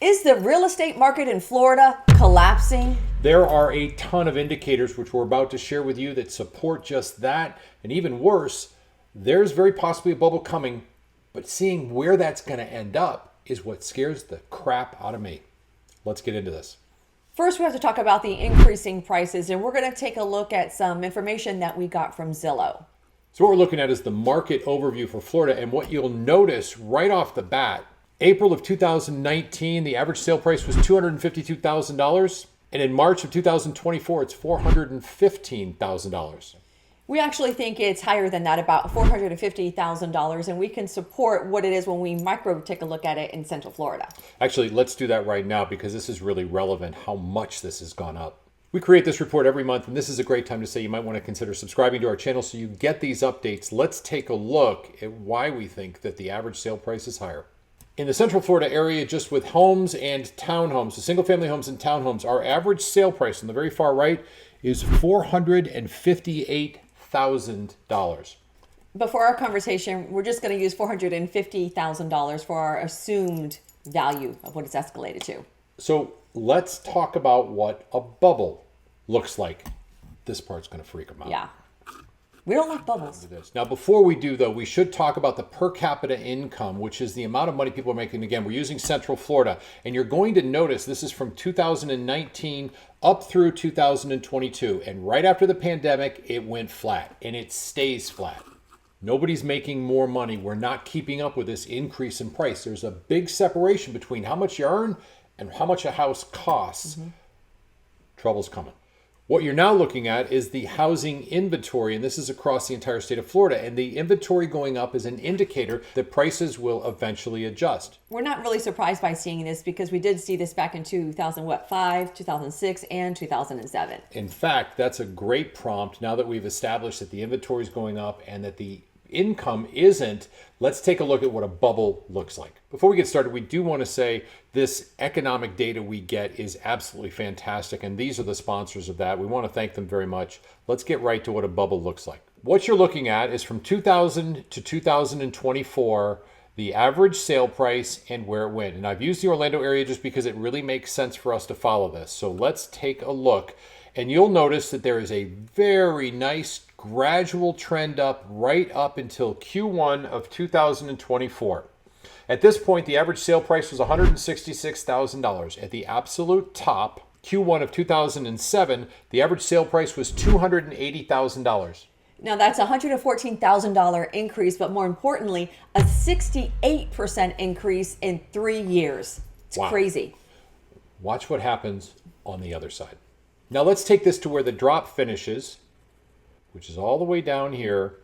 Is the real estate market in Florida collapsing? There are a ton of indicators which we're about to share with you that support just that. And even worse, there's very possibly a bubble coming, but seeing where that's going to end up is what scares the crap out of me. Let's get into this. First, we have to talk about the increasing prices, and we're going to take a look at some information that we got from Zillow. So what we're looking at is the market overview for Florida, and what you'll notice right off the bat, April of 2019, the average sale price was $252,000, and in March of 2024, it's $415,000. We actually think it's higher than that, about $450,000, and we can support what it is when we micro take a look at it in Central Florida. Actually, let's do that right now because this is really relevant, how much this has gone up. We create this report every month, and this is a great time to say you might want to consider subscribing to our channel so you get these updates. Let's take a look at why we think that the average sale price is higher. In the Central Florida area, just with homes and townhomes, the single-family homes and townhomes, our average sale price on the very far right is $458,000. Before our conversation, we're just going to use $450,000 for our assumed value of what it's escalated to. So let's talk about what a bubble looks like. This part's going to freak them out. Yeah. We don't like bubbles. Now, before we do, though, we should talk about the per capita income, which is the amount of money people are making. Again, we're using Central Florida, and you're going to notice this is from 2019 up through 2022. And right after the pandemic, it went flat, and it stays flat. Nobody's making more money. We're not keeping up with this increase in price. There's a big separation between how much you earn and how much a house costs. Trouble's coming. What you're now looking at is the housing inventory, and this is across the entire state of Florida. And the inventory going up is an indicator that prices will eventually adjust. We're not really surprised by seeing this because we did see this back in 2005, 2006, and 2007. In fact, that's a great prompt. Now that we've established that the inventory is going up and that the income isn't, let's take a look at what a bubble looks like. Before we get started, we do want to say this economic data we get is absolutely fantastic, and these are the sponsors of that. We want to thank them very much. Let's get right to what a bubble looks like. What you're looking at is from 2000 to 2024, the average sale price and where it went. And I've used the Orlando area just because it really makes sense for us to follow this. So let's take a look, and you'll notice that there is a very nice gradual trend up right up until Q1 of 2024. At this point, the average sale price was $166,000. At the absolute top, Q1 of 2007, the average sale price was $280,000. Now that's a $114,000 increase, but more importantly, a 68% increase in 3 years. It's crazy. Watch what happens on the other side. Now let's take this to where the drop finishes, which is all the way down here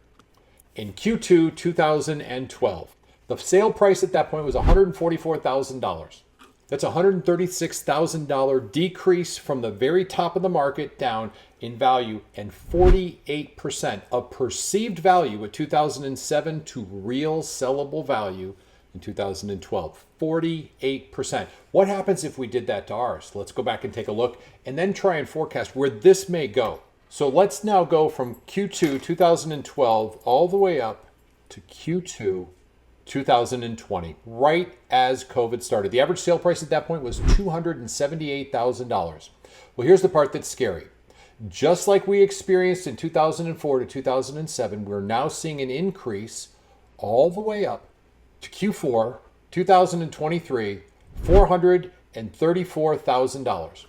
in Q2 2012. The sale price at that point was $144,000. That's a $136,000 decrease from the very top of the market down in value, and 48% of perceived value at 2007 to real sellable value in 2012. 48%. What happens if we did that to ours? Let's go back and take a look and then try and forecast where this may go. So let's now go from Q2 2012 all the way up to Q2 2020, right as COVID started. The average sale price at that point was $278,000. Well, here's the part that's scary. Just like we experienced in 2004 to 2007, we're now seeing an increase all the way up to Q4 2023, $434,000.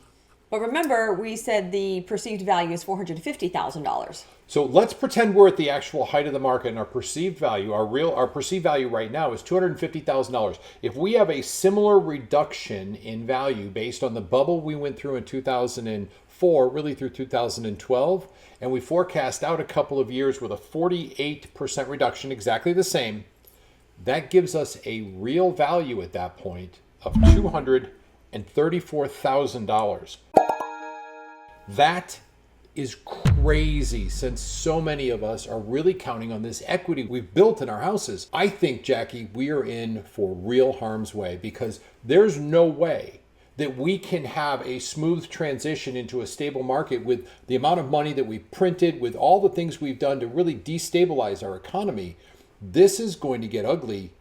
But remember, we said the perceived value is $450,000. So let's pretend we're at the actual height of the market, and our perceived value, our perceived value right now is $250,000. If we have a similar reduction in value based on the bubble we went through in 2004, really through 2012, and we forecast out a couple of years with a 48% reduction, exactly the same, that gives us a real value at that point of $234,000. That is crazy, since so many of us are really counting on this equity we've built in our houses. I think, Jackie, we are in for real harm's way, because there's no way that we can have a smooth transition into a stable market with the amount of money that we've printed, with all the things we've done to really destabilize our economy. This is going to get ugly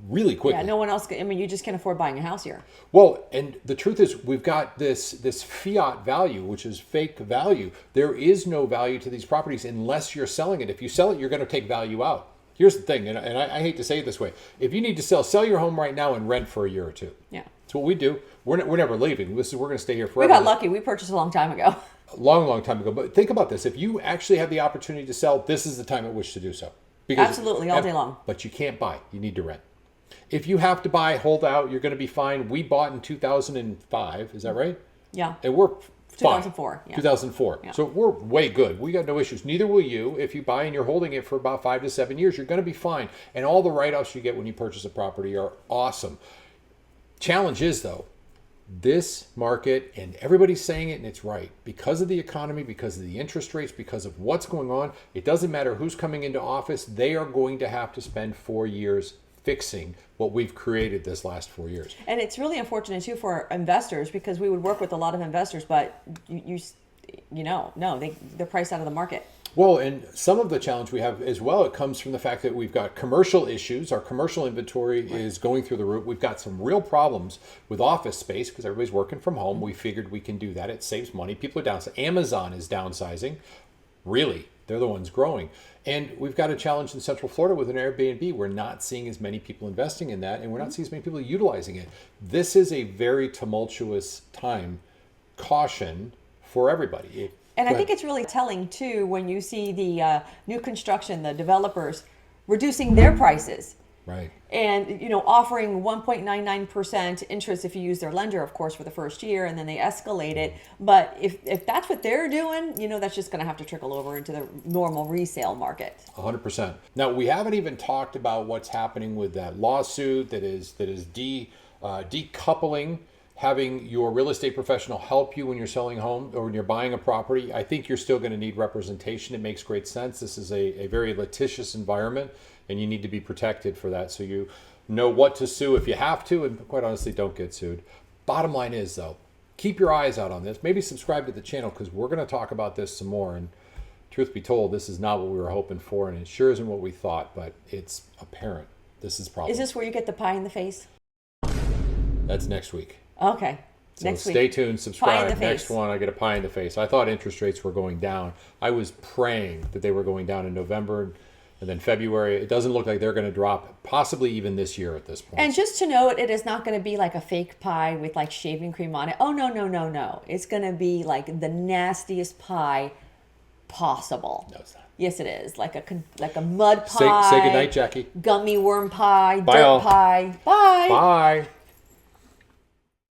really quickly. Yeah, no one else. I mean, you just can't afford buying a house here. Well, and the truth is, we've got this fiat value, which is fake value. There is no value to these properties unless you're selling it. If you sell it, you're going to take value out. Here's the thing, and I hate to say it this way: if you need to sell your home right now and rent for a year or two. Yeah, that's what we do. We're never leaving. We're going to stay here forever. We got lucky. We purchased a long time ago. A long time ago. But think about this: if you actually have the opportunity to sell, this is the time at which to do so. Absolutely, all day long. But you can't buy. You need to rent. If you have to buy, hold out, you're going to be fine. We bought in 2005. Is that right? Yeah. And we're fine. 2004. Yeah. 2004. Yeah. So we're way good. We got no issues. Neither will you. If you buy and you're holding it for about 5 to 7 years, you're going to be fine. And all the write-offs you get when you purchase a property are awesome. Challenge is, though, this market, and everybody's saying it, and it's right, because of the economy, because of the interest rates, because of what's going on, it doesn't matter who's coming into office, they are going to have to spend 4 years fixing what we've created this last 4 years. And it's really unfortunate too for investors, because we would work with a lot of investors, but they're priced out of the market. Well, and some of the challenge we have as well, it comes from the fact that we've got commercial issues. Our commercial inventory is going through the roof. We've got some real problems with office space because everybody's working from home. We figured we can do that. It saves money. People are downsizing. Amazon is downsizing. Really, they're the ones growing. And we've got a challenge in Central Florida with an Airbnb. We're not seeing as many people investing in that, and we're not seeing as many people utilizing it. This is a very tumultuous time. Caution for everybody. And I think it's really telling too when you see the new construction, the developers reducing their prices. Right. And, offering 1.99% interest if you use their lender, of course, for the first year, and then they escalate it. But if that's what they're doing, that's just going to have to trickle over into the normal resale market. 100%. Now, we haven't even talked about what's happening with that lawsuit that is decoupling having your real estate professional help you when you're selling a home or when you're buying a property. I think you're still going to need representation. It makes great sense. This is a very litigious environment, and you need to be protected for that, so you know what to sue if you have to, and quite honestly, don't get sued. Bottom line is, though, keep your eyes out on this. Maybe subscribe to the channel, because we're going to talk about this some more. And truth be told, this is not what we were hoping for, and it sure isn't what we thought, but it's apparent. This is problem. Is this where you get the pie in the face? That's next week. Okay. So next week. Stay tuned, subscribe. Next face. one, I get a pie in the face. I thought interest rates were going down. I was praying that they were going down in November and then February. It doesn't look like they're going to drop, possibly even this year at this point. And just to note, it is not going to be like a fake pie with like shaving cream on it. Oh, no. It's going to be like the nastiest pie possible. No, it's not. Yes, it is. Like a mud pie. Say goodnight, Jackie. Gummy worm pie. Bye, dirt all. pie. Bye. Bye.